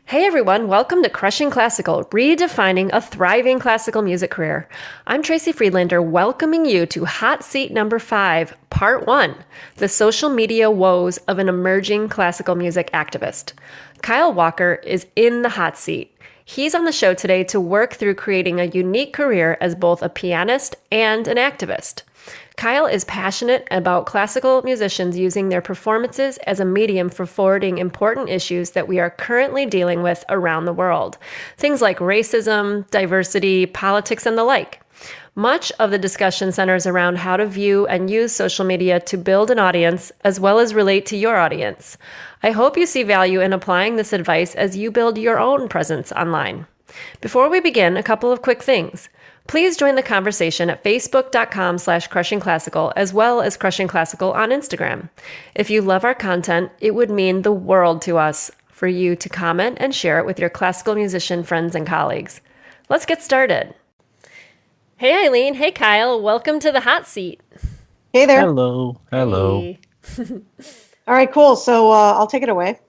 Hey everyone, welcome to Crushing Classical, redefining a thriving classical music career. I'm Tracy Friedlander, welcoming you to Hot Seat number 5, Part 1, the social media woes of an emerging classical music activist. Kyle Walker is in the hot seat. He's on the show today to work through creating a unique career as both a pianist and an activist. Kyle is passionate about classical musicians using their performances as a medium for forwarding important issues that we are currently dealing with around the world. Things like racism, diversity, politics, and the like. Much of the discussion centers around how to view and use social media to build an audience as well as relate to your audience. I hope you see value in applying this advice as you build your own presence online. Before we begin, a couple of quick things. Please join the conversation at facebook.com/crushingclassical as well as Crushing Classical on Instagram. If you love our content, it would mean the world to us for you to comment and share it with your classical musician friends and colleagues. Let's get started. Hey Eileen, hey Kyle, welcome to the hot seat. Hey there. Hello. Hey. All right, cool. So I'll take it away.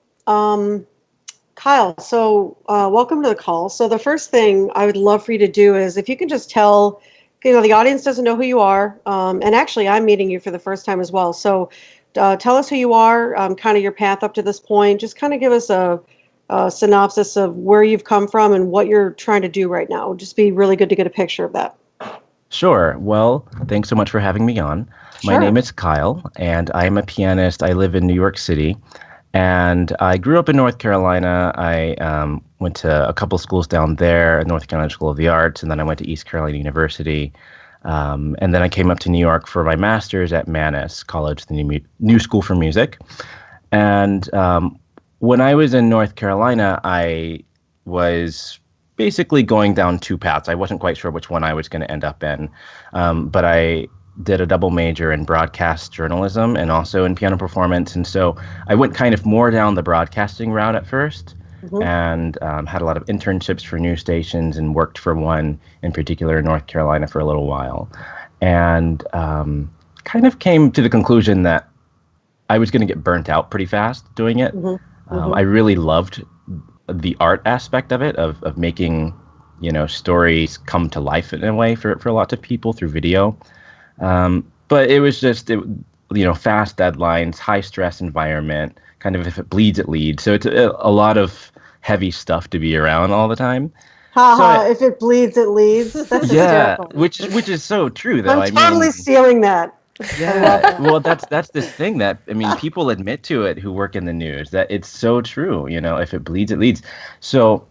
Kyle, so welcome to the call. So the first thing I would love for you to do is if you can just tell, the audience doesn't know who you are. And actually, I'm meeting you for the first time as well. So tell us who you are, kind of your path up to this point. Just kind of give us a synopsis of where you've come from and what you're trying to do right now. It would just be really good to get a picture of that. Sure. Well, thanks so much for having me on. Sure. My name is Kyle, and I'm a pianist. I live in New York City. And I grew up in North Carolina. I went to a couple schools down there, North Carolina School of the Arts, and then I went to East Carolina University. And then I came up to New York for my master's at Mannes College, the new school for music. And when I was in North Carolina, I was basically going down two paths. I wasn't quite sure which one I was going to end up in, but I did a double major in broadcast journalism and also in piano performance. And so I went kind of more down the broadcasting route at first, and had a lot of internships for news stations and worked for one in particular in North Carolina for a little while. And kind of came to the conclusion that I was going to get burnt out pretty fast doing it. I really loved the art aspect of it, of making, stories come to life in a way for lots of people through video. But it was just, fast deadlines, high stress environment, kind of if it bleeds, it leads. So it's a lot of heavy stuff to be around all the time. If it bleeds, it leads. That's hysterical. which is so true, though. I'm totally stealing that. Yeah, well, that's this thing that, people admit to it who work in the news, that it's so true, if it bleeds, it leads. So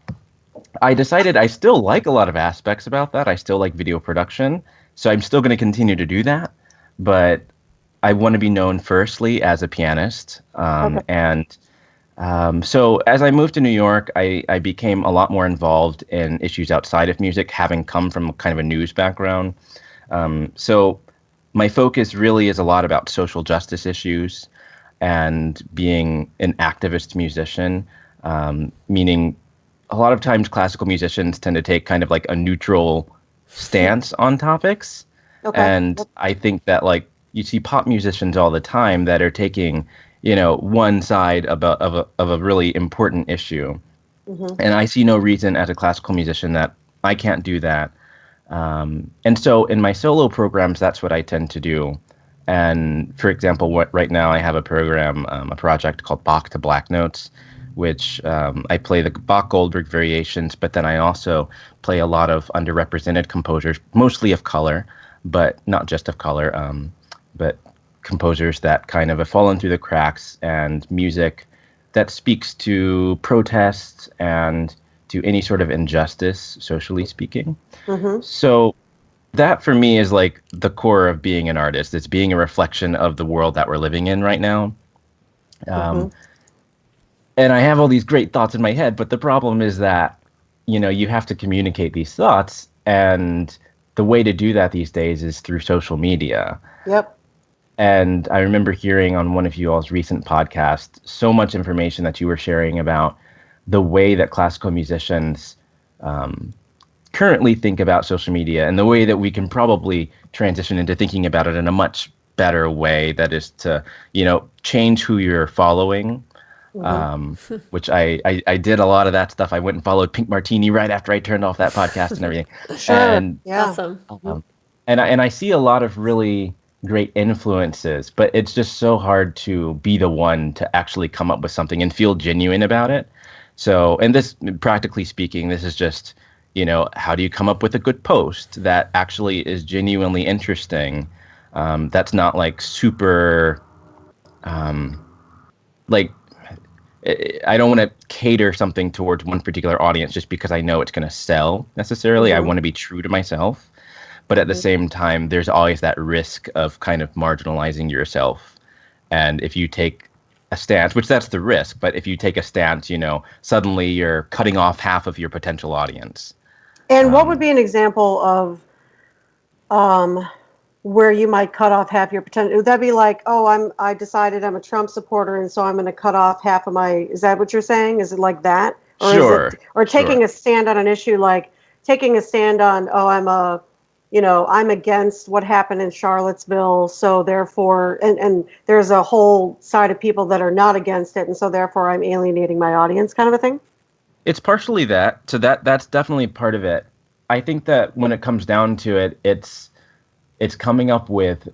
I decided I still like a lot of aspects about that. I still like video production. So I'm still going to continue to do that, but I want to be known firstly as a pianist. And so as I moved to New York, I became a lot more involved in issues outside of music, having come from kind of a news background. So my focus really is a lot about social justice issues and being an activist musician, meaning a lot of times classical musicians tend to take kind of like a neutral stance on topics. And I think that you see pop musicians all the time that are taking, one side of a really important issue. And I see no reason as a classical musician that I can't do that. And so in my solo programs, that's what I tend to do. And for example, right now I have a program, a project called Bach to Black Notes, which I play the Bach Goldberg variations, but then I also play a lot of underrepresented composers, mostly of color, but not just of color, but composers that kind of have fallen through the cracks, and music that speaks to protests and to any sort of injustice, socially speaking. So that for me is like the core of being an artist. It's being a reflection of the world that we're living in right now. And I have all these great thoughts in my head, but the problem is that, you have to communicate these thoughts, and the way to do that these days is through social media. Yep. And I remember hearing on one of you all's recent podcasts so much information that you were sharing about the way that classical musicians currently think about social media, and the way that we can probably transition into thinking about it in a much better way, that is to, change who you're following, which I did a lot of that stuff. I went and followed Pink Martini right after I turned off that podcast and everything. Sure. And Awesome. and I see a lot of really great influences, but it's just so hard to be the one to actually come up with something and feel genuine about it. So, and this, practically speaking, this is just, how do you come up with a good post that actually is genuinely interesting? That's not like super, like, I don't want to cater something towards one particular audience just because I know it's going to sell necessarily. I want to be true to myself. But at the same time, there's always that risk of kind of marginalizing yourself. And if you take a stance, which that's the risk, but if you take a stance, suddenly you're cutting off half of your potential audience. And what would be an example of where you might cut off half your potential? Would that be like, oh, I decided I'm a Trump supporter, and so I'm going to cut off half of my, is that what you're saying? Is it like that? Or Sure. Is it, or taking a stand on an issue, like taking a stand on, I'm against what happened in Charlottesville, so therefore, and there's a whole side of people that are not against it, and so therefore I'm alienating my audience, kind of a thing? It's partially that. So that's definitely part of it. I think that when it comes down to it, it's coming up with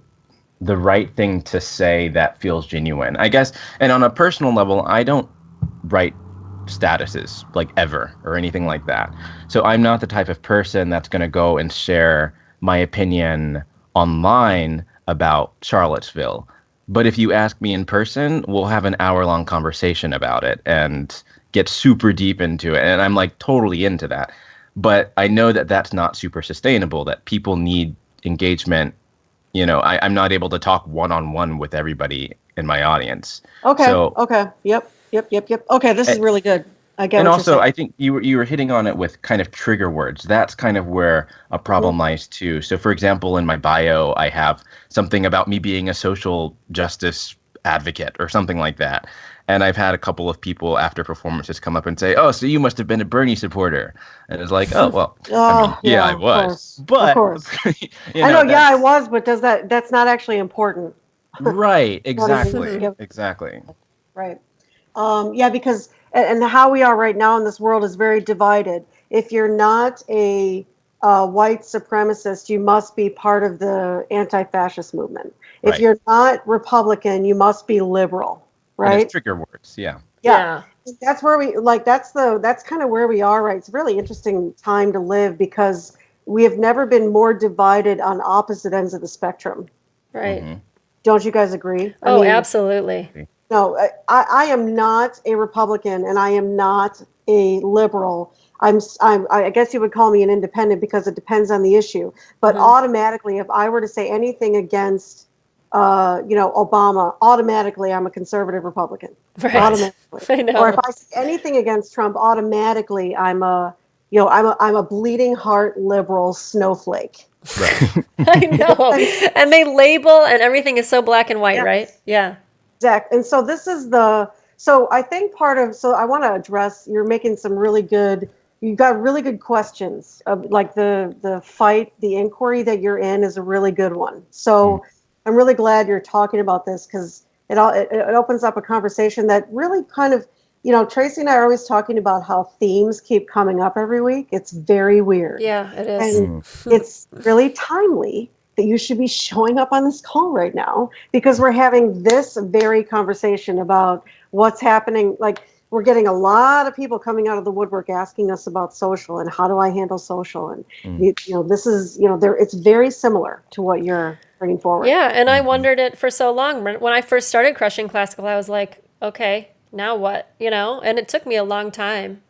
the right thing to say that feels genuine, I guess. And on a personal level, I don't write statuses like ever or anything like that. So I'm not the type of person that's going to go and share my opinion online about Charlottesville. But if you ask me in person, we'll have an hour-long conversation about it and get super deep into it. And I'm like totally into that. But I know that that's not super sustainable, that people need engagement. I'm not able to talk one-on-one with everybody in my audience. Okay. So, okay. Yep. Okay, this is really good. I get. And what also, you're saying. I think you were hitting on it with kind of trigger words. That's kind of where a problem lies too. So, for example, in my bio, I have something about me being a social justice advocate or something like that. And I've had a couple of people after performances come up and say, "Oh, so you must have been a Bernie supporter." And it's like, "Oh, well, I was." But of course. I know, I was, but that's not actually important. Right, exactly. Exactly. Right. Because and how we are right now in this world is very divided. If you're not a white supremacist, you must be part of the anti-fascist movement. If you're not Republican, you must be liberal. Right. And it's trigger words. Yeah. That's where that's kind of where we are, right? It's a really interesting time to live because we have never been more divided on opposite ends of the spectrum. Right. Mm-hmm. Don't you guys agree? I mean, absolutely. No, I am not a Republican and I am not a liberal. I guess you would call me an independent because it depends on the issue. But automatically, if I were to say anything against Obama, automatically I'm a conservative Republican. Right. Automatically. I know. Or if I say anything against Trump, automatically I'm a bleeding heart liberal snowflake. Right. I know. And they label and everything is so black and white, right? Yeah. Exactly. And so this is so I think I want to address, you're making some really good, you've got really good questions of like the fight, the inquiry that you're in is a really good one. So I'm really glad you're talking about this because it opens up a conversation that really kind of, Tracy and I are always talking about how themes keep coming up every week. It's very weird. Yeah, it is. And it's really timely that you should be showing up on this call right now because we're having this very conversation about what's happening. Like we're getting a lot of people coming out of the woodwork asking us about social and how do I handle social? And this is, it's very similar to what you're bringing forward. Yeah. And I wondered it for so long. When I first started Crushing Classical, I was like, okay, now what, and it took me a long time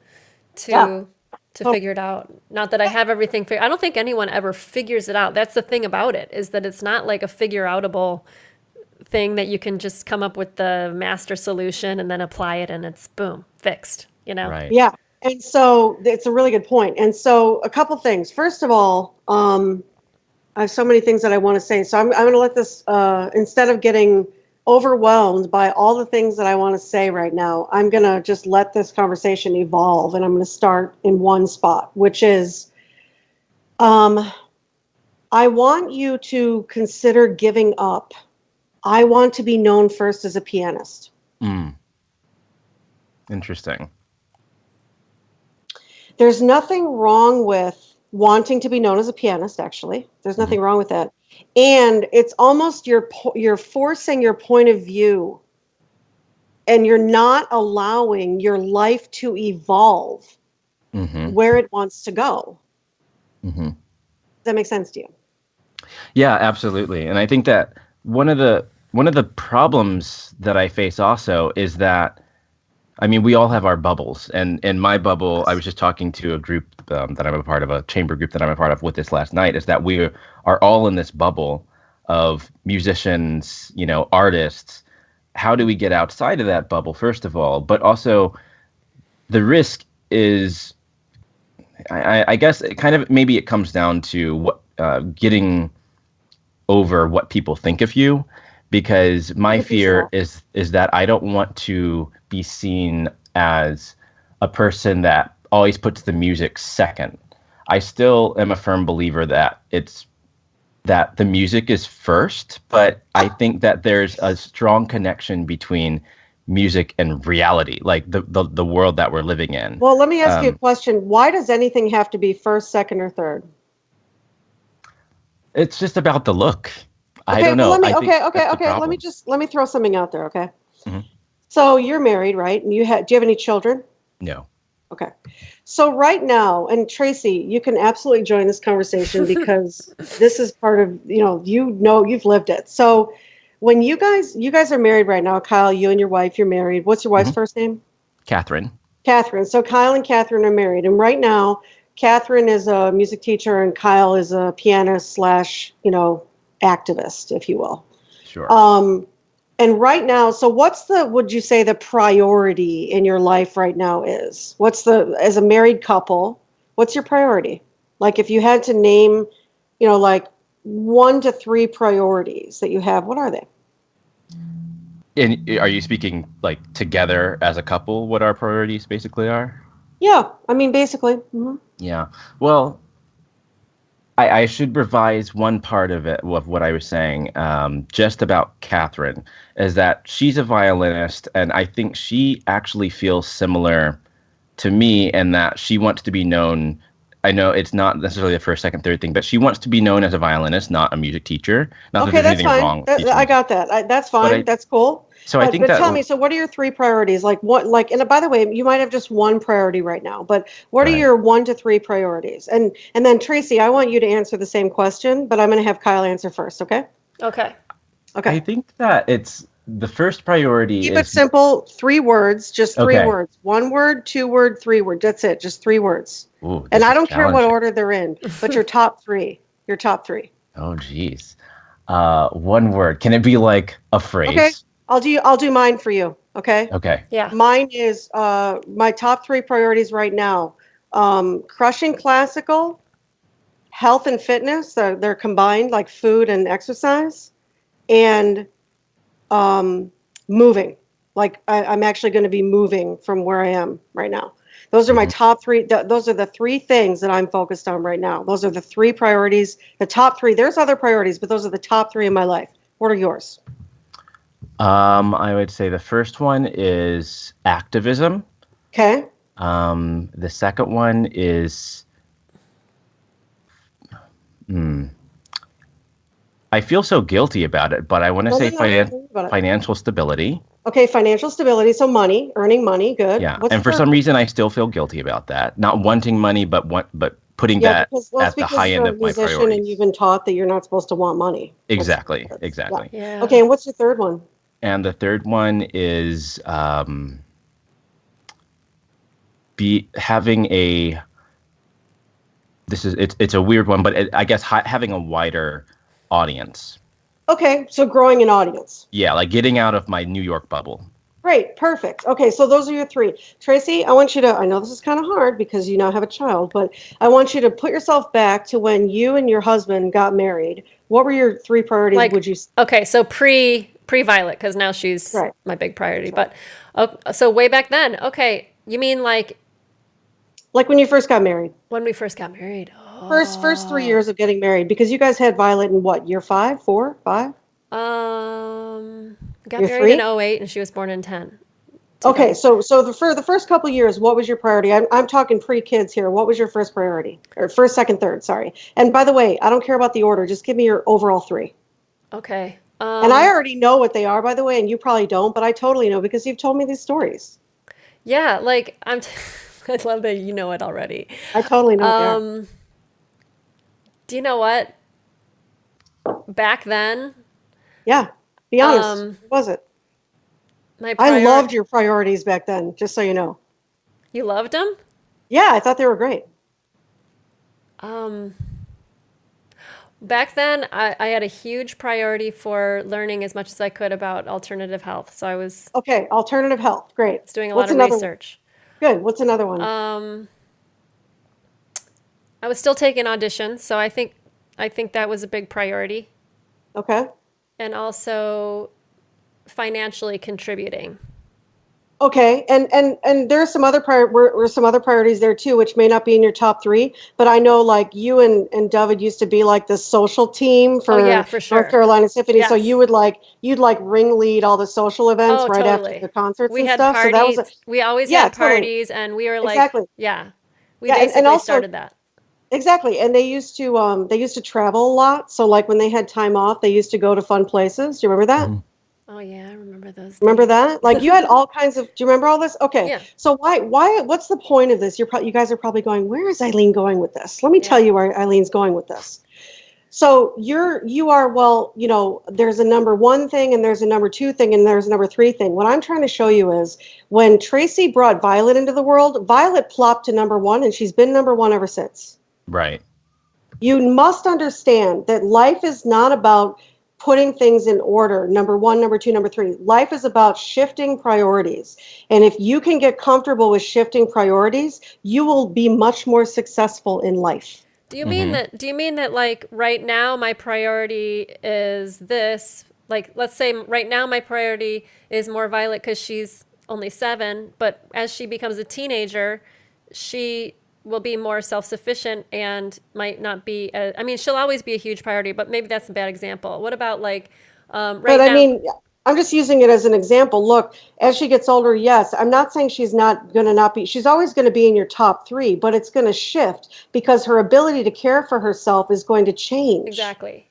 to figure it out. Not that I have everything figured. I don't think anyone ever figures it out. That's the thing about it, is that it's not like a figure-outable thing that you can just come up with the master solution and then apply it and it's boom, fixed, Right. Yeah. And so it's a really good point. And so a couple things. First of all, I have so many things that I want to say. So I'm going to let this, instead of getting overwhelmed by all the things that I want to say right now, I'm going to just let this conversation evolve. And I'm going to start in one spot, which is, I want you to consider giving up. I want to be known first as a pianist. Interesting. There's nothing wrong with wanting to be known as a pianist, actually. There's nothing wrong with that. And it's almost you're forcing your point of view, and you're not allowing your life to evolve where it wants to go. Mm-hmm. Does that make sense to you? Yeah, absolutely. And I think that one of the problems that I face also is that, I mean, we all have our bubbles, and in my bubble, I was just talking to a group that I'm a part of, a chamber group that I'm a part of with this last night, is that we are all in this bubble of musicians, artists. How do we get outside of that bubble, first of all? But also, the risk is, I guess, it kind of maybe it comes down to what getting over what people think of you, because my fear is that I don't want to be seen as a person that always puts the music second. I still am a firm believer that the music is first, but I think that there's a strong connection between music and reality, like the world that we're living in. Well, let me ask you a question. Why does anything have to be first, second, or third? It's just about the look. Okay, I don't know. Okay. Let me throw something out there. Okay. Mm-hmm. So you're married, right? And do you have any children? No. Okay. So right now, and Tracy, you can absolutely join this conversation because this is part of, you've lived it. So when you guys are married right now, Kyle, you and your wife, you're married. What's your wife's first name? Catherine. Catherine. So Kyle and Catherine are married. And right now, Catherine is a music teacher and Kyle is a pianist / activist, if you will. Sure. And right now, so would you say the priority in your life right now is? As a married couple, what's your priority? Like if you had to name, like 1 to 3 priorities that you have, what are they? And are you speaking like together as a couple, what our priorities basically are? Yeah, I mean, basically. Mm-hmm. Yeah. Well, I should revise one part of what I was saying, just about Catherine, is that she's a violinist, and I think she actually feels similar to me in that she wants to be known. I know it's not necessarily the first, second, third thing, but she wants to be known as a violinist, not a music teacher. Not okay, that there's that's anything fine. wrong. I got that. That's fine. That's cool. So I think but that. Tell me, so what are your 3 priorities? Like what? Like, and by the way, you might have just one priority right now, but what are your 1 to 3 priorities? And then Tracy, I want you to answer the same question, but I'm going to have Kyle answer first. Okay. Okay. I think that it's the first priority. Keep it simple. 3 words, just 3 words. 1 word, 2 word, 3 word. That's it. Just 3 words. Ooh, and I don't care what order they're in, but your top 3. Your top 3. Oh, geez. 1 word. Can it be like a phrase? Okay. I'll do mine for you. Okay. Okay. Yeah. Mine is my top 3 priorities right now. Crushing classical, health and fitness. They're combined, like food and exercise, and moving. Like I'm actually going to be moving from where I am right now. Those are my top 3. Those are the 3 things that I'm focused on right now. Those are the 3 priorities. The top 3. There's other priorities, but those are the top 3 in my life. What are yours? I would say the first one is activism. Okay. The second one is, I feel so guilty about it, but I want to say financial stability. Okay, financial stability. So money, earning money, good. Yeah, and for some reason, I still feel guilty about that. Not wanting money, but putting that at the high end of my priorities. And you've been taught that you're not supposed to want money. Exactly. Yeah. Okay, and what's your third one? And the third one is having a. It's a weird one, but I guess having a wider audience. Okay, so growing an audience. Yeah, like getting out of my New York bubble. Great, perfect. Okay, so those are your 3. Tracy, I want you to, I know this is kind of hard because you now have a child, but I want you to put yourself back to when you and your husband got married. What were your 3 priorities, would you say? Okay, so pre-Violet, because now she's my big priority. Right. But, so way back then, okay, you mean like when you first got married? When we first got married. Oh. First 3 years of getting married, because you guys had Violet in what, year 5, 4, 5? Got married in 2008 and she was born in 10. Okay, so for the first couple of years, what was your priority? I'm talking pre-kids here. What was your first priority? Or first, second, third, sorry. And by the way, I don't care about the order. Just give me your overall three. Okay. And I already know what they are, by the way, and you probably don't, but I totally know because you've told me these stories. Yeah, like I love that you know it already. I totally know what they are. Do you know what? Back then, Yeah, be honest. um, What was it? my I prior loved your priorities back then, just so you know. you loved them? Yeah, I thought they were great. Um, Back then, I had a huge priority for learning as much as I could about alternative health. So I was Okay, alternative health. Great. doing a lot What's of another one? research. Good. What's another one? Um, I was still taking auditions, so I think that was a big priority, Okay. and also financially contributing. Okay, and there are some other were some other priorities there too, which may not be in your top three. But I know like you and David used to be like the social team Oh yeah, for for North sure. Carolina Symphony. So Yes. you'd like ringlead all the social events Oh, right after the totally. concerts We and had stuff. So that was a parties. We always yeah, had totally, parties, and we were like, exactly, yeah, we yeah, and basically also started that. exactly, and they used to travel a lot. So like when they had time off, they used to go to fun places. Do you remember that? Mhm. Oh yeah, I remember those Remember days. that? Like you had all kinds of. Do you remember all this? Okay. Yeah, So what's the point of this? You guys are probably going, where is Eileen going with this? Let me tell yeah. you where Eileen's going with this. So you are, well, there's a number one thing and there's a number two thing and there's a number three thing. What I'm trying to show you is when Tracy brought Violet into the world, Violet plopped to number one and she's been number one ever since. Right. You must understand that life is not about putting things in order, number one, number two, number three. Life is about shifting priorities. And if you can get comfortable with shifting priorities, you will be much more successful in life. Hmm. Do you mean that like right now my priority is this? Like let's say right now my priority is more Violet because she's only 7, but as she becomes a teenager, she will be more self-sufficient and might not be I mean, she'll always be a huge priority, but maybe that's a bad example. What about like But right I now? mean, I'm just using it as an example. Look, as she gets older, yes, I'm not saying she's not going to not be, she's always going to be in your top three, but it's going to shift because her ability to care for herself is going to change. Exactly.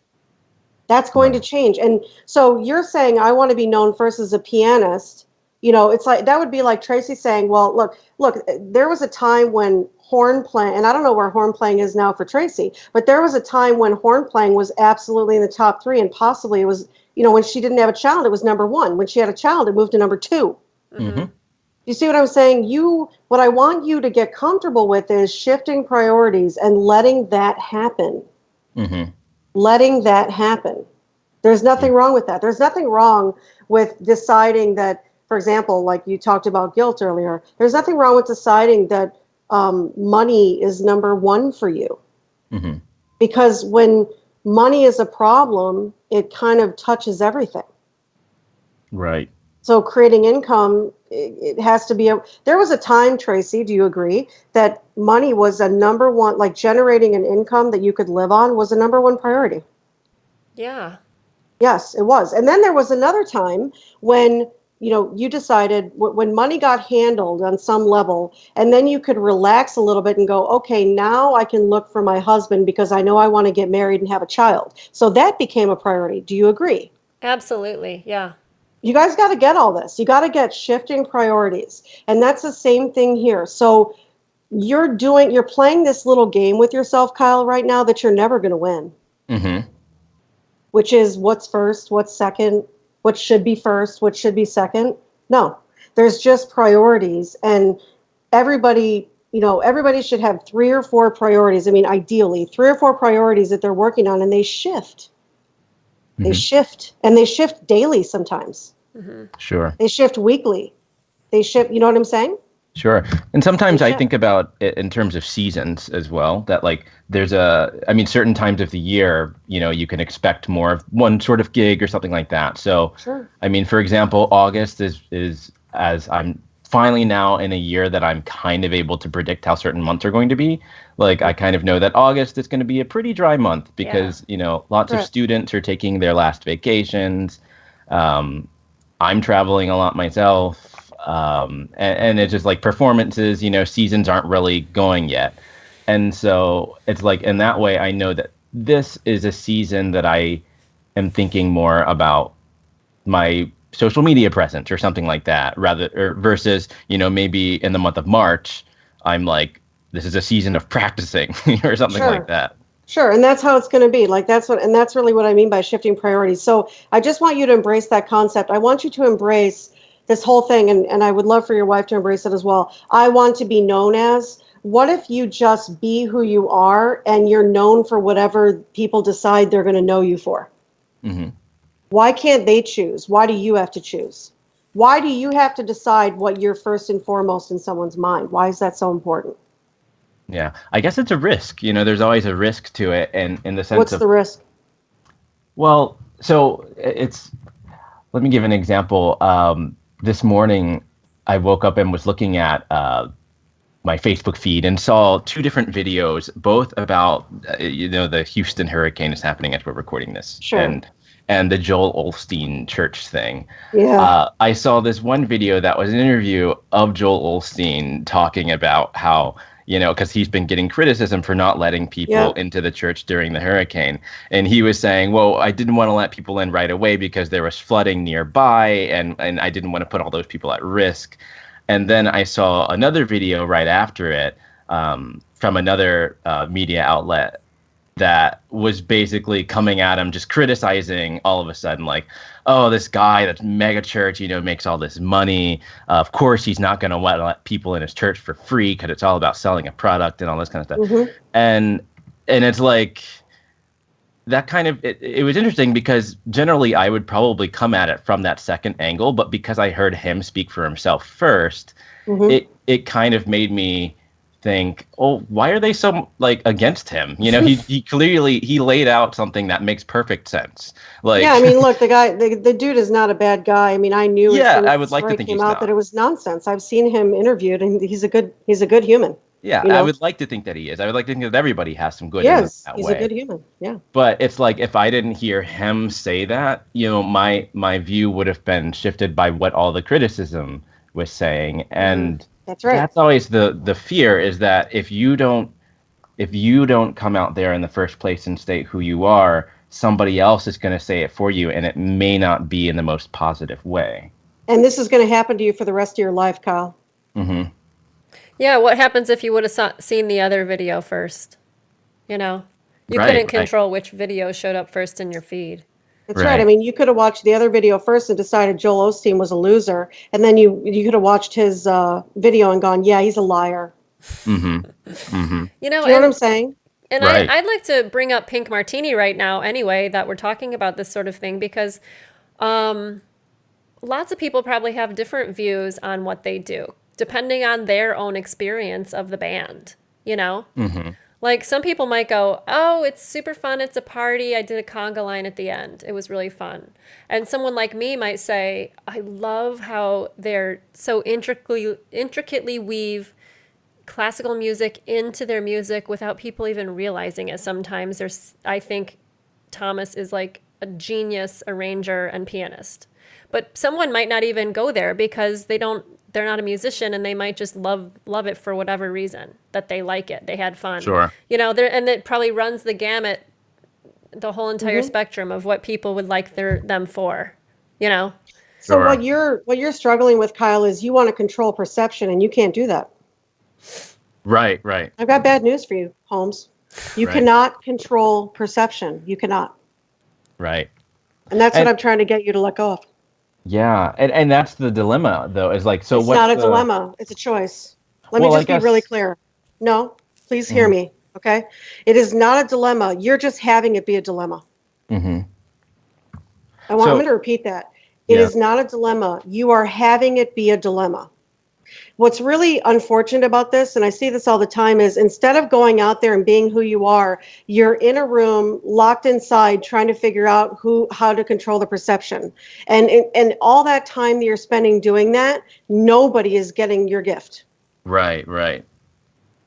That's going to Right. change. And so you're saying, I want to be known first as a pianist. It's like that would be like Tracy saying, well, look, there was a time when horn playing, and I don't know where horn playing is now for Tracy, but there was a time when horn playing was absolutely in the top three, and possibly it was, when she didn't have a child, it was number one. When she had a child, it moved to number two. Mm-hmm. Hmm. You see what I'm saying? What I want you to get comfortable with is shifting priorities and letting that happen. Hmm. Letting that happen. There's Yeah. nothing wrong with that. There's nothing wrong with deciding that, for example, like you talked about guilt earlier, there's nothing wrong with deciding that money is number one for you. Hmm. Because when money is a problem, it kind of touches everything. Right. So creating income, it has to be there was a time, Tracy, do you agree, that money was a number one, like generating an income that you could live on was a number one priority? Yeah. Yes, it was. And then there was another time when, you decided when money got handled on some level, and then you could relax a little bit and go, okay, now I can look for my husband because I know I want to get married and have a child. So that became a priority. Do you agree? Absolutely. Yeah. You guys got to get all this. You got to get shifting priorities. And that's the same thing here. So you're playing this little game with yourself, Kyle, right now that you're never going to win, Hmm. which is what's first, what's second, what should be first, what should be second. No, there's just priorities. And everybody should have 3 or 4 priorities. I mean, ideally, 3 or 4 priorities that they're working on, and they shift. They Hmm. shift, and they shift daily sometimes. Mm-hmm. Sure. They shift weekly. They shift, you know what I'm saying? Sure. And They sometimes I shift. think about it in terms of seasons as well, that like I mean, certain times of the year, you can expect more of one sort of gig or something like that. So, Sure. I mean, for example, August is as I'm finally now in a year that I'm kind of able to predict how certain months are going to be. Like I kind of know that August is going to be a pretty dry month Yeah. because, lots of Correct. students are taking their last vacations. Um, I'm traveling a lot myself. and it's just like performances, seasons aren't really going yet. And so it's like in that way, I know that this is a season that I am thinking more about my social media presence or something like that, rather or versus, maybe in the month of March, I'm like, this is a season of practicing or something like that. Sure, and that's how it's going to be. Like that's really what I mean by shifting priorities. So I just want you to embrace that concept. I want you to embrace this whole thing, and I would love for your wife to embrace it as well. I want to be known as. What if you just be who you are and you're known for whatever people decide they're going to know you for? Mm-hmm. Why can't they choose? Why do you have to choose? Why do you have to decide what you're first and foremost in someone's mind? Why is that so important? Yeah, I guess it's a risk. There's always a risk to it, and in the sense What's the risk? Well, so let me give an example. This morning, I woke up and was looking at my Facebook feed and saw two different videos, both about the Houston hurricane is happening as we're recording this, sure. and the Joel Osteen church thing. Yeah. I saw this one video that was an interview of Joel Osteen talking about how, because he's been getting criticism for not letting people into the church during the hurricane. And he was saying, well, I didn't want to let people in right away because there was flooding nearby, and I didn't want to put all those people at risk. And then I saw another video right after it from another media outlet that was basically coming at him, just criticizing all of a sudden, like, oh, this guy that's mega church, makes all this money. Of course, he's not going to let people in his church for free because it's all about selling a product and all this kind of stuff. Mm-hmm. And it's like that kind of, it was interesting because generally I would probably come at it from that second angle, but because I heard him speak for himself first, it kind of made me think, oh, why are they so against him? He clearly laid out something that makes perfect sense. Yeah, I mean, look, the dude is not a bad guy. I mean, I knew. Yeah, I would like to think he's not. That it was nonsense. I've seen him interviewed, and he's a good human. Yeah, I would like to think that he is. I would like to think that everybody has some good. Yes, he's a good human. Yeah. But it's like if I didn't hear him say that, my view would have been shifted by what all the criticism was saying, and. That's right. That's always the fear, is that if you don't come out there in the first place and state who you are, somebody else is going to say it for you, and it may not be in the most positive way. And this is going to happen to you for the rest of your life, Kyle. Mm-hmm. Yeah, what happens if you would have seen the other video first? You couldn't control which video showed up first in your feed. That's right. I mean, you could have watched the other video first and decided Joel Osteen was a loser, and then you could have watched his video and gone, yeah, he's a liar. Mm-hmm. Mm-hmm. Do you know what I'm saying? And I'd like to bring up Pink Martini right now anyway, that we're talking about this sort of thing, because lots of people probably have different views on what they do, depending on their own experience of the band, Mm-hmm. Like some people might go, oh, it's super fun. It's a party. I did a conga line at the end. It was really fun. And someone like me might say, I love how they're so intricately weave classical music into their music without people even realizing it. Sometimes I think Thomas is like a genius arranger and pianist. But someone might not even go there because they're not a musician, and they might just love it for whatever reason, that they like it. They had fun. Sure. And it probably runs the gamut, the whole entire spectrum of what people would like them for, So Sure. what you're struggling with, Kyle, is you want to control perception, and you can't do that. Right. I've got bad news for you, Holmes. You cannot control perception. You cannot. Right. And that's what I'm trying to get you to let go of. Yeah, and that's the dilemma, though, is like, so it's not a dilemma, it's a choice. Let me just be really clear. No, please hear me, okay? It is not a dilemma. You're just having it be a dilemma. Mm-hmm. I'm going to repeat that. It is not a dilemma. You are having it be a dilemma. What's really unfortunate about this, and I see this all the time, is instead of going out there and being who you are, you're in a room locked inside trying to figure out how to control the perception. And all that time that you're spending doing that, nobody is getting your gift. Right.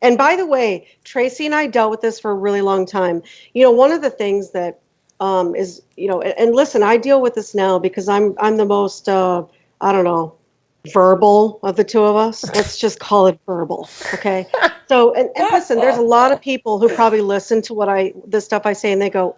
And by the way, Tracy and I dealt with this for a really long time. One of the things that is, and listen, I deal with this now because I'm the most, verbal of the two of us. Let's just call it verbal. Okay. So, and listen, there's a lot of people who probably listen to the stuff I say, and they go,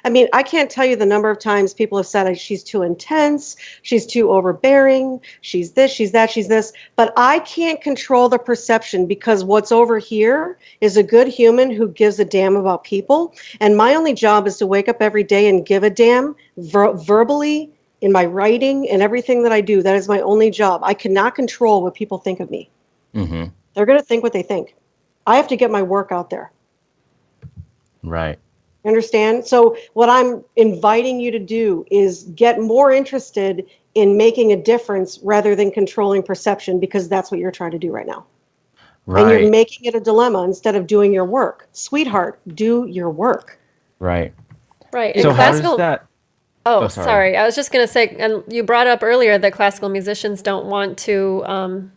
I mean, I can't tell you the number of times people have said she's too intense, she's too overbearing, she's this, she's that, she's this. But I can't control the perception, because what's over here is a good human who gives a damn about people. And my only job is to wake up every day and give a damn verbally, in my writing and everything that I do. That is my only job. I cannot control what people think of me. Mm-hmm. They're going to think what they think. I have to get my work out there. Right. You understand? So what I'm inviting you to do is get more interested in making a difference rather than controlling perception, because that's what you're trying to do right now. Right. And you're making it a dilemma instead of doing your work. Sweetheart, do your work. Right. Right. So how does that... Oh, sorry. I was just going to say, and you brought up earlier that classical musicians don't want to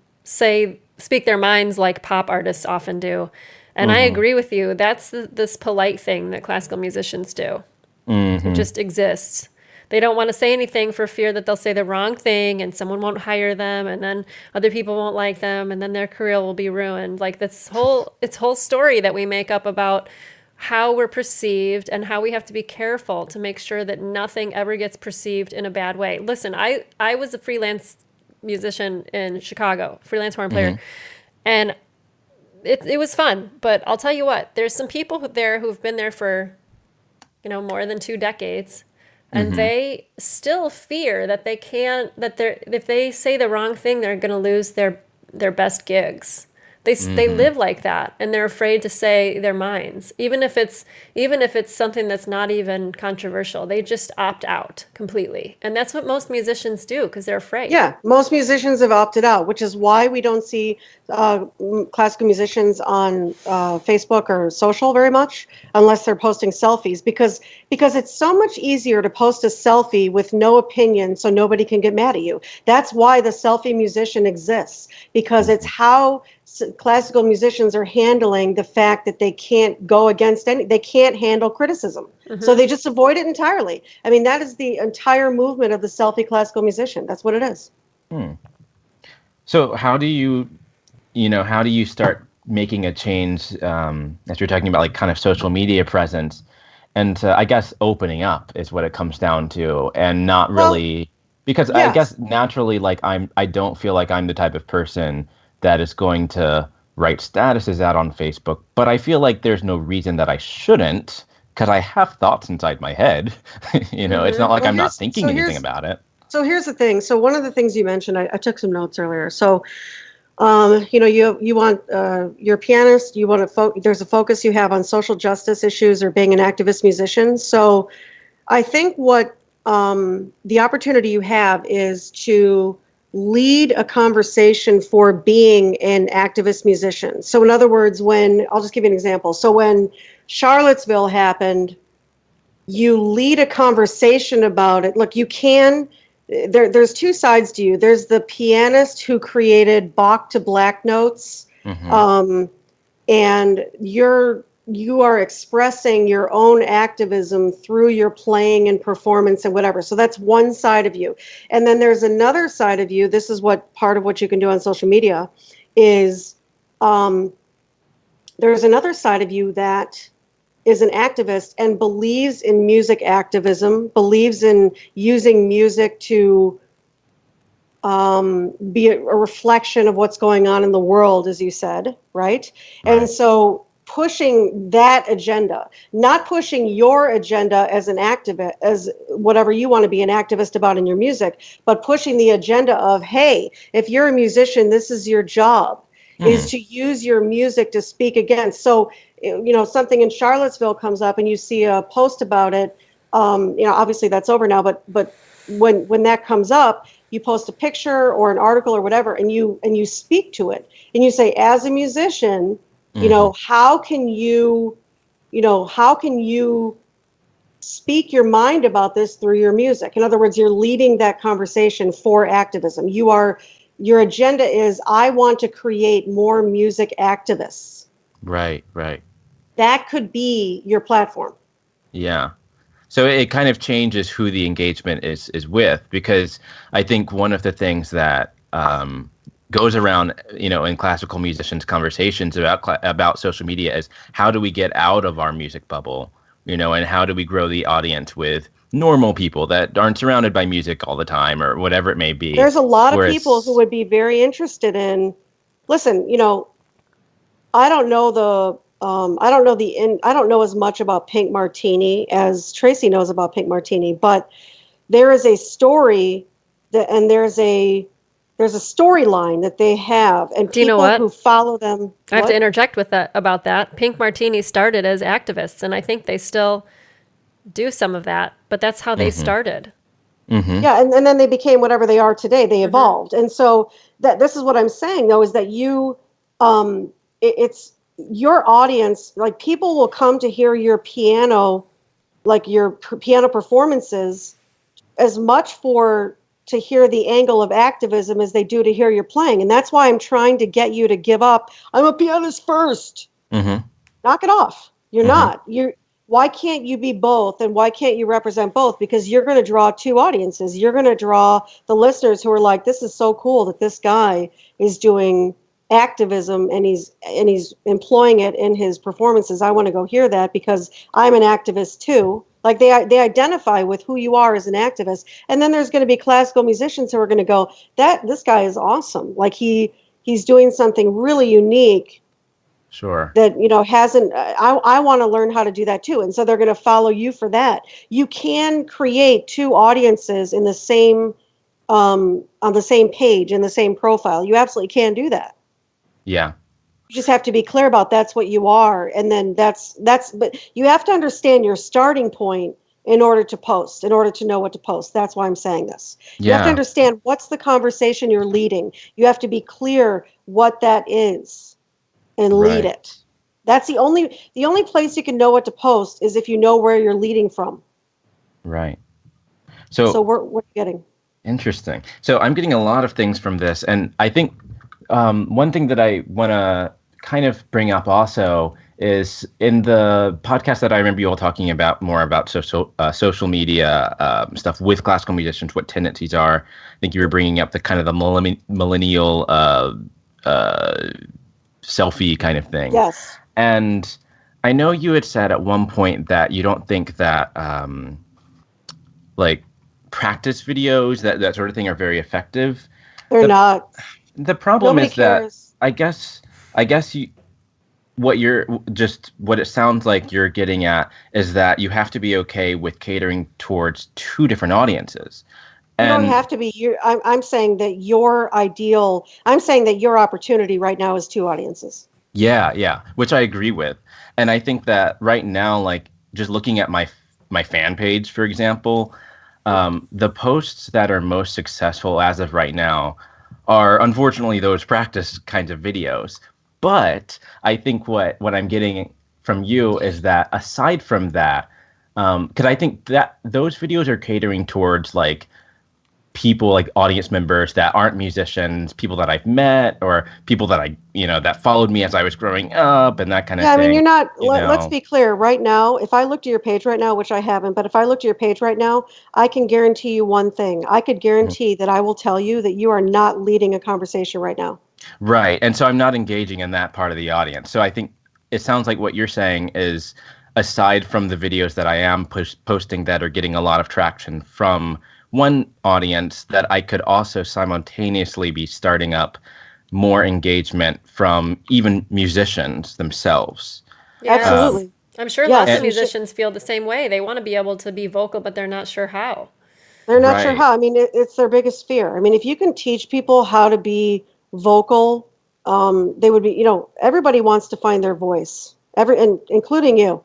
speak their minds like pop artists often do. And I agree with you. That's this polite thing that classical musicians do. It just exists. They don't want to say anything for fear that they'll say the wrong thing and someone won't hire them, and then other people won't like them, and then their career will be ruined. Like this whole story that we make up about how we're perceived and how we have to be careful to make sure that nothing ever gets perceived in a bad way. Listen, I was a freelance musician in Chicago, freelance horn player, and it was fun. But I'll tell you what, there's some people there who've been there for, more than 2 decades, and they still fear that if they say the wrong thing, they're going to lose their best gigs. They live like that, and they're afraid to say their minds, even if it's something that's not even controversial. They just opt out completely, and that's what most musicians do because they're afraid. Yeah, most musicians have opted out, which is why we don't see classical musicians on Facebook or social very much, unless they're posting selfies, because it's so much easier to post a selfie with no opinion, so nobody can get mad at you. That's why the selfie musician exists, because it's how classical musicians are handling the fact that they can't go against they can't handle criticism. So they just avoid it entirely. I mean, that is the entire movement of the selfie classical musician. That's what it is. So how do you start making a change, as you're talking about, like kind of social media presence, and I guess opening up is what it comes down to, and not really, because I guess naturally, like I don't feel like I'm the type of person that is going to write statuses out on Facebook, but I feel like there's no reason that I shouldn't, because I have thoughts inside my head. It's not like I'm not thinking anything about it. So here's the thing. So one of the things you mentioned, I took some notes earlier. So, you want, you're a pianist, you want to there's a focus you have on social justice issues or being an activist musician. So I think what the opportunity you have is to lead a conversation for being an activist musician. So in other words, I'll just give you an example. So when Charlottesville happened, you lead a conversation about it. Look, you can, there's 2 sides to you. There's the pianist who created Bach to Black Notes, and you are expressing your own activism through your playing and performance and whatever. So that's one side of you. And then there's another side of you. This is part of what you can do on social media is there's another side of you that is an activist and believes in music activism, believes in using music to be a reflection of what's going on in the world, as you said, right? And so pushing that agenda, not pushing your agenda as an activist, as whatever you want to be an activist about in your music, but pushing the agenda of, hey, if you're a musician, this is your job, is to use your music to speak against. So, something in Charlottesville comes up and you see a post about it, obviously that's over now, but when that comes up, you post a picture or an article or whatever, and you speak to it, and you say, as a musician, how can you speak your mind about this through your music? In other words, you're leading that conversation for activism. Your agenda is, I want to create more music activists. Right. That could be your platform. Yeah. So it kind of changes who the engagement is with, because I think one of the things that goes around, in classical musicians' conversations about social media is how do we get out of our music bubble, and how do we grow the audience with normal people that aren't surrounded by music all the time or whatever it may be. There's a lot of people who would be very interested in, listen, I don't know I don't know as much about Pink Martini as Tracy knows about Pink Martini, but there is a story and there's a storyline that they have, and Do you know people what? who follow them. I have to interject about that. Pink Martini started as activists, and I think they still do some of that, but that's how they started. Mm-hmm. Yeah, and then they became whatever they are today. They evolved. And so this is what I'm saying, though, is that it's your audience, like people will come to hear your piano, like your piano performances, as much to hear the angle of activism as they do to hear your playing. And that's why I'm trying to get you to give up. I'm a pianist first. Mm-hmm. Knock it off. You're not. Why can't you be both? And why can't you represent both? Because you're going to draw two audiences. You're going to draw the listeners who are like, this is so cool that this guy is doing activism and he's employing it in his performances. I want to go hear that because I'm an activist too. Like they identify with who you are as an activist. And then there's going to be classical musicians who are going to go, this guy is awesome. Like he's doing something really unique. Sure. That, hasn't, I want to learn how to do that too. And so they're going to follow you for that. You can create two audiences in the same, on the same page, in the same profile. You absolutely can do that. Yeah. You just have to be clear about that's what you are. And then but you have to understand your starting point in order to post, in order to know what to post. That's why I'm saying this. You have to understand what's the conversation you're leading. You have to be clear what that is and lead it. That's the only place you can know what to post is if you know where you're leading from. Right. So what are you getting? Interesting. So I'm getting a lot of things from this. And I think one thing that I want to kind of bring up also is in the podcast that I remember you all talking about more about social media stuff with classical musicians, what tendencies are. I think you were bringing up the kind of the millennial selfie kind of thing. Yes. And I know you had said at one point that you don't think that like practice videos, that sort of thing, are very effective. They're not. The problem Nobody is cares. that I guess what it sounds like you're getting at is that you have to be okay with catering towards two different audiences. You don't have to be. I'm saying that I'm saying that your opportunity right now is two audiences. Yeah, which I agree with. And I think that right now, like just looking at my fan page, for example, the posts that are most successful as of right now are unfortunately those practice kinds of videos. But I think what I'm getting from you is that aside from that, because I think that those videos are catering towards like people, like audience members that aren't musicians, people that I've met, or people that that followed me as I was growing up and that kind of thing. Yeah, I mean, you're not, let's be clear. Right now, if I looked at your page right now, which I haven't, but if I looked at your page right now, I can guarantee you one thing. I could guarantee that I will tell you that you are not leading a conversation right now. Right. And so I'm not engaging in that part of the audience. So I think it sounds like what you're saying is, aside from the videos that I am posting that are getting a lot of traction from one audience, that I could also simultaneously be starting up more engagement from even musicians themselves. Yeah. Absolutely. I'm sure lots of musicians feel the same way. They want to be able to be vocal, but they're not sure how. They're not sure how. I mean, it's their biggest fear. I mean, if you can teach people how to be vocal, they would be, everybody wants to find their voice, including you.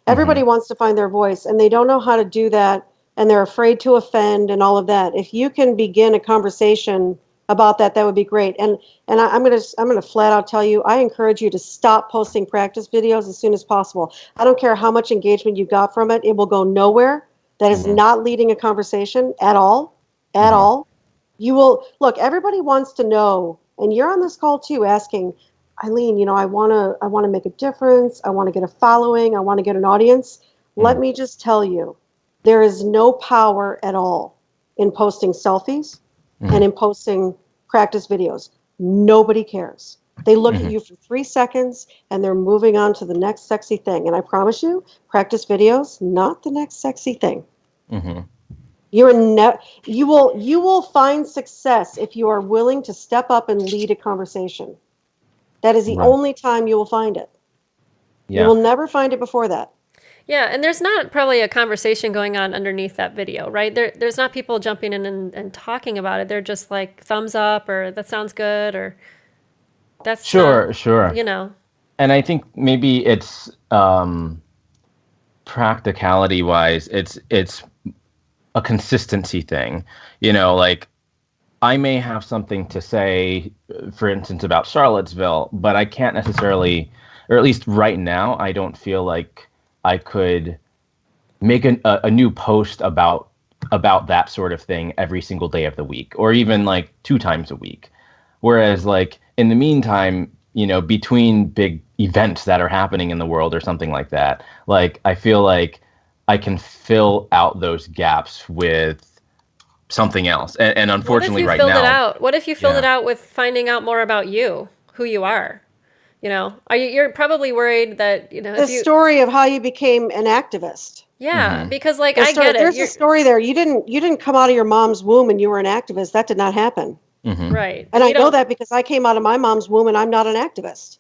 Everybody wants to find their voice, and they don't know how to do that, and they're afraid to offend and all of that. If you can begin a conversation about that, that would be great. And I'm gonna flat out tell you, I encourage you to stop posting practice videos as soon as possible. I don't care how much engagement you got from it; it will go nowhere. That is not leading a conversation at all. At all. You will look. Everybody wants to know, and you're on this call too, asking, Eileen, I want to make a difference. I want to get a following. I want to get an audience. Let me just tell you, there is no power at all in posting selfies and in posting practice videos. Nobody cares. They look at you for 3 seconds and they're moving on to the next sexy thing. And I promise you, practice videos, not the next sexy thing. Mm-hmm. You will find success if you are willing to step up and lead a conversation. That is the only time you will find it. Yeah. You will never find it before that. Yeah, and there's not probably a conversation going on underneath that video, right? There's not people jumping in and talking about it. They're just like thumbs up or that sounds good or that's sure. You know. And I think maybe it's practicality wise, it's a consistency thing. You know, like I may have something to say, for instance, about Charlottesville, but I can't necessarily, or at least right now, I don't feel like I could make a new post about that sort of thing every single day of the week, or even like 2 times a week. Whereas like in the meantime, you know, between big events that are happening in the world or something like that, like I feel like I can fill out those gaps with something else. And unfortunately right now. What if you filled it out with finding out more about you, who you are? You know, you're probably worried that, you know, the story of how you became an activist. Yeah, because like I get it. There's a story there. You didn't come out of your mom's womb and you were an activist. That did not happen. Mm-hmm. Right. And I know that because I came out of my mom's womb and I'm not an activist.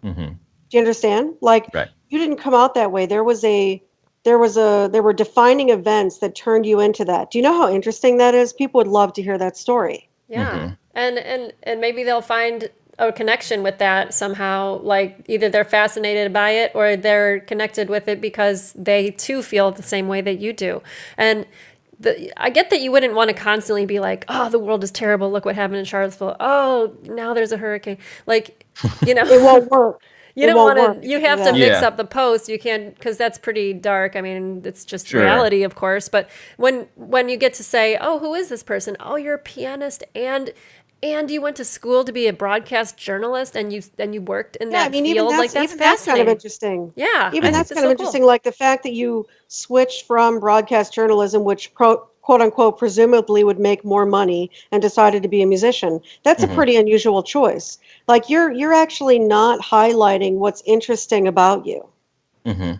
Mm-hmm. Do you understand? Like you didn't come out that way. There were defining events that turned you into that. Do you know how interesting that is? People would love to hear that story. Yeah. And maybe they'll find a connection with that somehow, like either they're fascinated by it or they're connected with it because they too feel the same way that you do. And I get that you wouldn't want to constantly be like, oh, the world is terrible. Look what happened in Charlottesville. Oh, now there's a hurricane. Like, you know, it won't work. You don't want to, you have to mix up the post. You can't, because that's pretty dark. I mean, it's just reality, of course. But when you get to say, oh, who is this person? Oh, you're a pianist and you went to school to be a broadcast journalist and you worked in that field. Like that's fascinating. That's kind of interesting. Yeah. Even that's kind of interesting. Cool. Like the fact that you switched from broadcast journalism, which quote unquote presumably would make more money, and decided to be a musician. That's a pretty unusual choice. Like you're actually not highlighting what's interesting about you. Mm-hmm.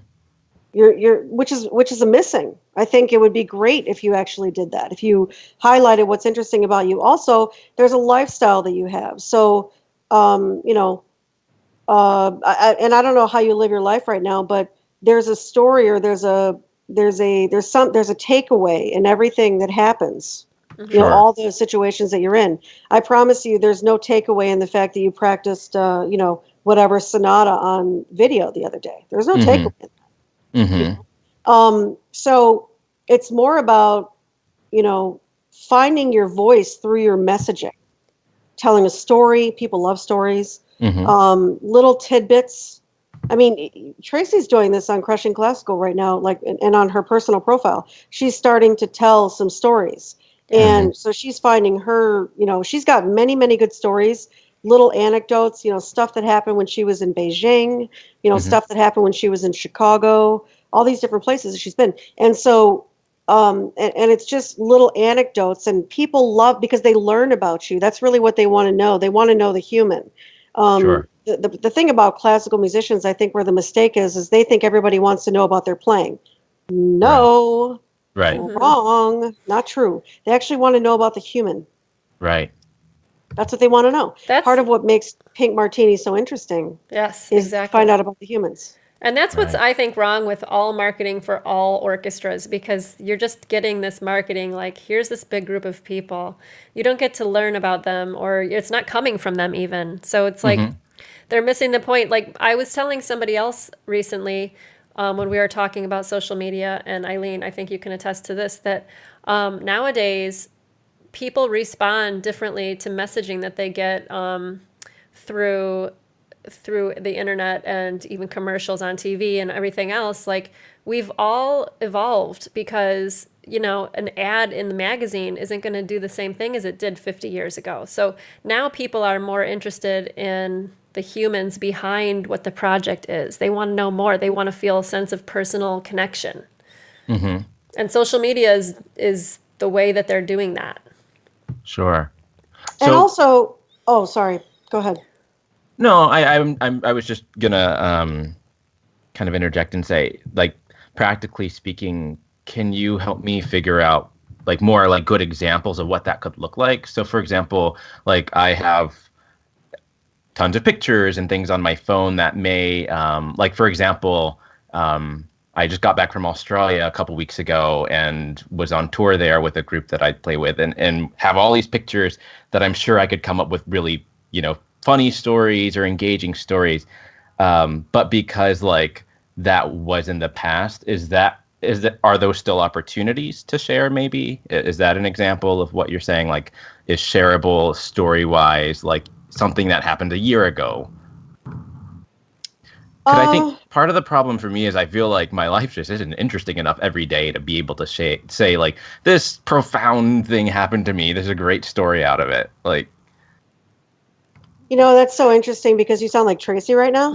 Which is a missing. I think it would be great if you actually did that. If you highlighted what's interesting about you. Also, there's a lifestyle that you have. So, you know, and I don't know how you live your life right now, but there's a story or there's a takeaway in everything that happens. You know, all those situations that you're in. I promise you, there's no takeaway in the fact that you practiced, you know, whatever sonata on video the other day. There's no takeaway in that. So it's more about, you know, finding your voice through your messaging, telling a story. People love stories, little tidbits. I mean, Tracy's doing this on Crushing Classical right now, like, and on her personal profile, she's starting to tell some stories. And so she's finding her, you know, she's got many, many good stories, little anecdotes, you know, stuff that happened when she was in Beijing, you know, stuff that happened when she was in Chicago, all these different places that she's been. And so, and it's just little anecdotes, and people love because they learn about you. That's really what they want to know. They want to know the human. The thing about classical musicians, I think where the mistake is they think everybody wants to know about their playing. No. Right. Wrong. Not true. They actually want to know about the human. Right. That's what they want to know. That's part of what makes Pink Martini so interesting. Yes, is exactly. To find out about the humans. And that's what's, I think, wrong with all marketing for all orchestras, because you're just getting this marketing like, here's this big group of people. You don't get to learn about them, or it's not coming from them even. So it's like they're missing the point. Like I was telling somebody else recently, when we were talking about social media, and Eileen, I think you can attest to this, that nowadays people respond differently to messaging that they get through the internet and even commercials on TV and everything else. Like we've all evolved because, you know, an ad in the magazine isn't going to do the same thing as it did 50 years ago. So now people are more interested in the humans behind what the project is. They want to know more. They want to feel a sense of personal connection. And social media is the way that they're doing that. Sure. And also, oh, sorry. Go ahead. No, I was just gonna kind of interject and say, like, practically speaking, can you help me figure out like more like good examples of what that could look like? So, for example, like I have tons of pictures and things on my phone that may, like, for example, I just got back from Australia a couple weeks ago and was on tour there with a group that I play with, and have all these pictures that I'm sure I could come up with really, funny stories or engaging stories. But because like that was in the past, are those still opportunities to share? Maybe is that an example of what you're saying? Like, is shareable story wise, like something that happened a year ago? Because I think part of the problem for me is I feel like my life just isn't interesting enough every day to be able to say like, this profound thing happened to me. There's a great story out of it. Like, that's so interesting because you sound like Tracy right now.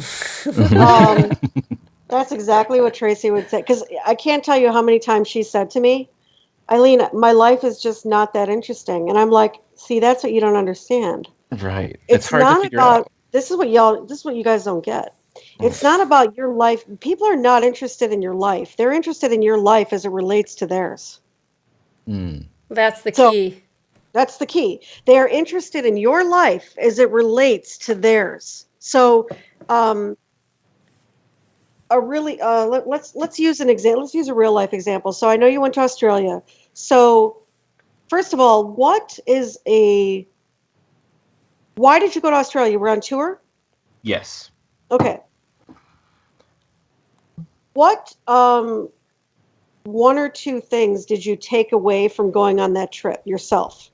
That's exactly what Tracy would say. Because I can't tell you how many times she said to me, Eileen, my life is just not that interesting. And I'm like, see, that's what you don't understand. Right. It's hard not to figure about, out. this is what you guys don't get. It's not about your life. People are not interested in your life. They're interested in your life as it relates to theirs. That's the key. That's the key. They are interested in your life as it relates to theirs. So, let's use an example. Let's use a real life example. So I know you went to Australia. So, first of all, why did you go to Australia? You were on tour? Yes. Okay. What one or two things did you take away from going on that trip yourself?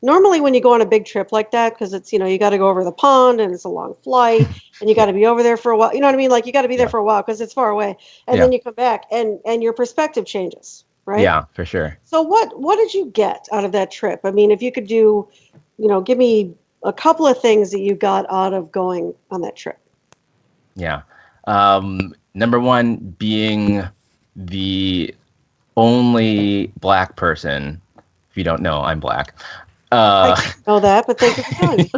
Normally when you go on a big trip like that, because it's, you got to go over the pond and it's a long flight and you got to be over there for a while. You know what I mean? Like you got to be there for a while because it's far away. And then you come back and your perspective changes, right? Yeah, for sure. So what did you get out of that trip? I mean, if you could do, give me a couple of things that you got out of going on that trip. Yeah. Number one, being the only Black person. If you don't know, I'm Black. I know that, but thank you for telling me.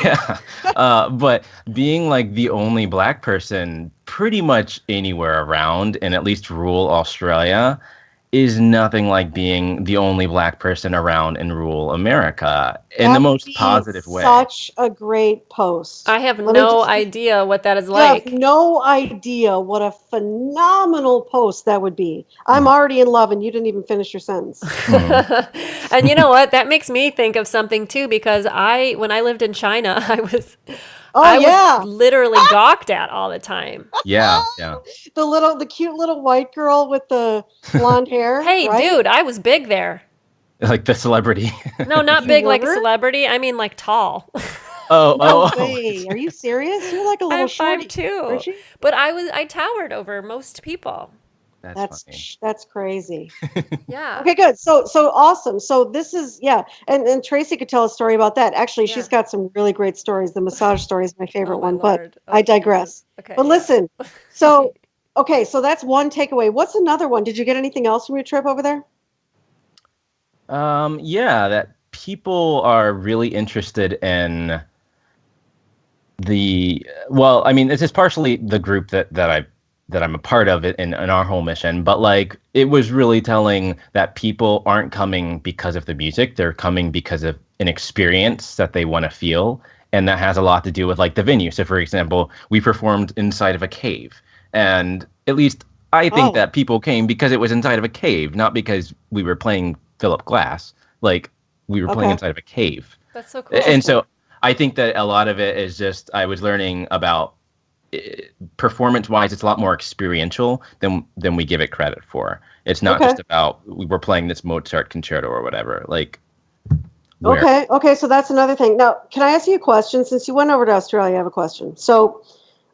Yeah. But being like the only Black person pretty much anywhere around in at least rural Australia is nothing like being the only Black person around in rural America in the most positive way. Such a great post. I have no idea what that is like. You have no idea what a phenomenal post that would be. I'm already in love and you didn't even finish your sentence. And you know what? That makes me think of something too, because when I lived in China, I was literally gawked at all the time. Yeah. The cute little white girl with the blonde hair. Hey, right? dude, I was big there. Like the celebrity. No, not big like a celebrity. I mean like tall. No way. Are you serious? You're like a little shorty. I'm 5'2". But I towered over most people. That's crazy. Yeah. Okay, good. So awesome. So this is and Tracy could tell a story about that. Actually, she's got some really great stories. The massage story is my favorite one, but I digress. Okay. But listen. So so that's one takeaway. What's another one? Did you get anything else from your trip over there? That people are really interested in this is partially the group that I'm a part of it in our whole mission, but like it was really telling that people aren't coming because of the music. They're coming because of an experience that they want to feel. And that has a lot to do with like the venue. So for example, we performed inside of a cave, and at least I think that people came because it was inside of a cave, not because we were playing Philip Glass. Like we were playing inside of a cave. That's so cool. And so I think that a lot of it is just, I was learning about performance-wise, it's a lot more experiential than we give it credit for. It's not just about we were playing this Mozart concerto or whatever. Like, okay. So that's another thing. Now, can I ask you a question? Since you went over to Australia, I have a question. So,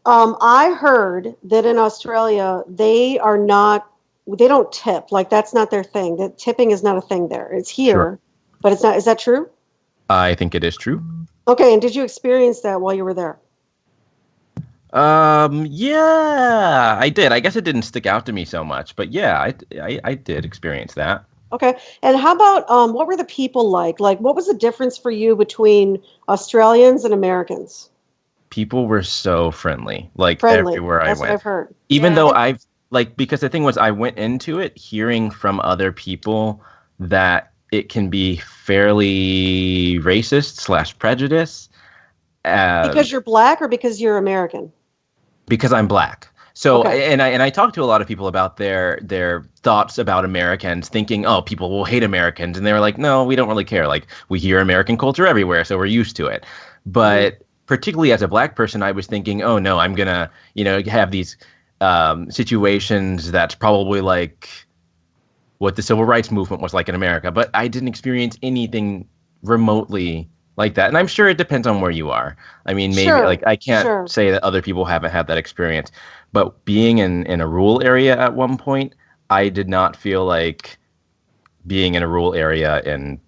I heard that in Australia they don't tip. Like that's not their thing. That tipping is not a thing there. It's here, but it's not. Is that true? I think it is true. Okay, and did you experience that while you were there? Yeah, I did. I guess it didn't stick out to me so much, but yeah, I did experience that. Okay. And how about what were the people like? Like, what was the difference for you between Australians and Americans? People were so friendly, like Friendly. everywhere I That's what went. I've heard. Even Yeah. though I've like, because the thing was, I went into it hearing from other people that it can be fairly racist slash prejudice. Because you're black or because you're American? Because I'm black. So Okay. and I talked to a lot of people about their thoughts about Americans, thinking, oh, people will hate Americans, and they were like, no, we don't really care. Like we hear American culture everywhere, so we're used to it. But particularly as a black person, I was thinking, oh no, I'm gonna have these situations that's probably like what the civil rights movement was like in America. But I didn't experience anything remotely like that. And I'm sure it depends on where you are. I mean, maybe Sure. like I can't Sure. say that other people haven't had that experience. But being in a rural area at one point, I did not feel like being in a rural area in,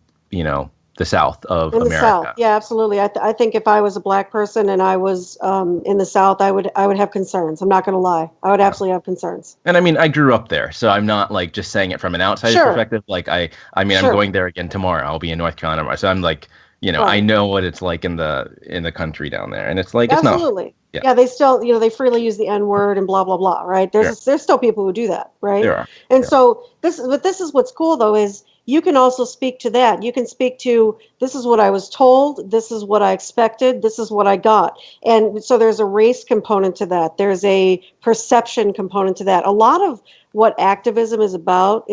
the South of In the South, America. yeah, absolutely. I think if I was a black person and I was in the South, I would have concerns. I'm not going to lie. I would absolutely have concerns. And I mean, I grew up there, so I'm not like just saying it from an outsider's Sure. perspective. Like I mean, Sure. I'm going there again tomorrow. I'll be in North Carolina, so I'm like, I Right. know what it's like in the country down there, and it's like it's not. Absolutely. Yeah. Yeah, they still, they freely use the N word and blah blah blah, right? There's still people who do that, right? There are. And Yeah. so this is what's cool though is you can also speak to that. You can speak to this is what I was told, this is what I expected, this is what I got. And so there's a race component to that. There's a perception component to that. A lot of what activism is about,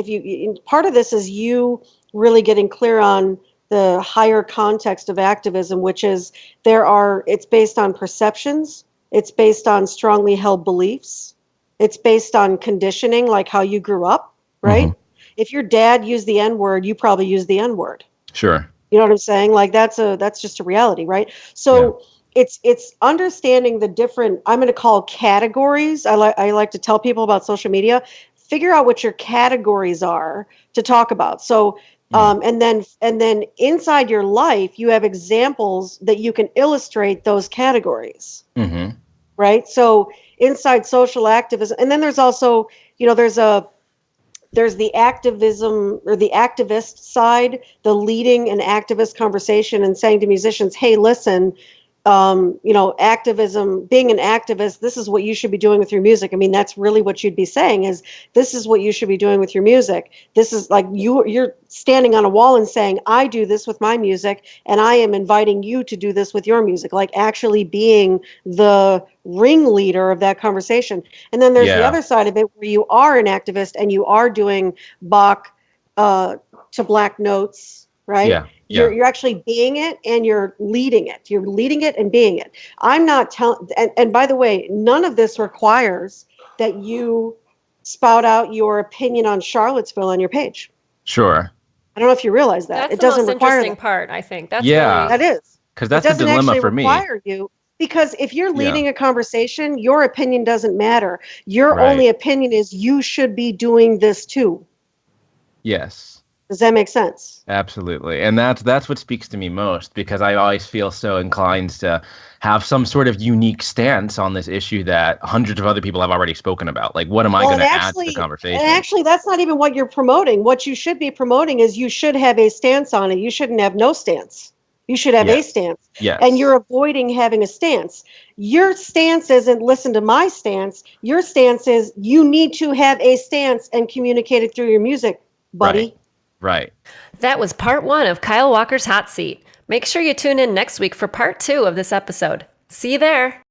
part of this is you really getting clear on the higher context of activism, which is it's based on perceptions, it's based on strongly held beliefs, it's based on conditioning, like how you grew up, right? Mhm. If your dad used the N word, you probably use the N word. Sure. You know what I'm saying? Like that's just a reality, right? So it's understanding the different, I'm going to call categories. I like to tell people about social media. Figure out what your categories are to talk about. So and then inside your life, you have examples that you can illustrate those categories, Mm-hmm. right? So inside social activism, and then there's also, there's the activism or the activist side, the leading an activist conversation and saying to musicians, hey, listen, activism, being an activist, this is what you should be doing with your music. I mean, that's really what you'd be saying is this is what you should be doing with your music. This is like you're standing on a wall and saying, I do this with my music and I am inviting you to do this with your music, like actually being the ringleader of that conversation. And then there's the other side of it where you are an activist and you are doing Bach to black notes, right? Yeah. You're actually being it and you're leading it. You're leading it and being it. I'm not telling, and by the way, none of this requires that you spout out your opinion on Charlottesville on your page. Sure. I don't know if you realize that. That's It the doesn't most require interesting that. part, I think. That's Yeah. really, That is. Because that's it the doesn't dilemma actually for me. require you, because if you're leading a conversation, your opinion doesn't matter. Your Right. only opinion is you should be doing this too. Yes. Does that make sense? Absolutely. And that's what speaks to me most, because I always feel so inclined to have some sort of unique stance on this issue that hundreds of other people have already spoken about. Like, what am I going to add to the conversation? And actually, that's not even what you're promoting. What you should be promoting is you should have a stance on it. You shouldn't have no stance. You should have a stance. Yes. And you're avoiding having a stance. Your stance isn't listen to my stance. Your stance is you need to have a stance and communicate it through your music, buddy. Right. That was part 1 of Kyle Walker's Hot Seat. Make sure you tune in next week for part 2 of this episode. See you there.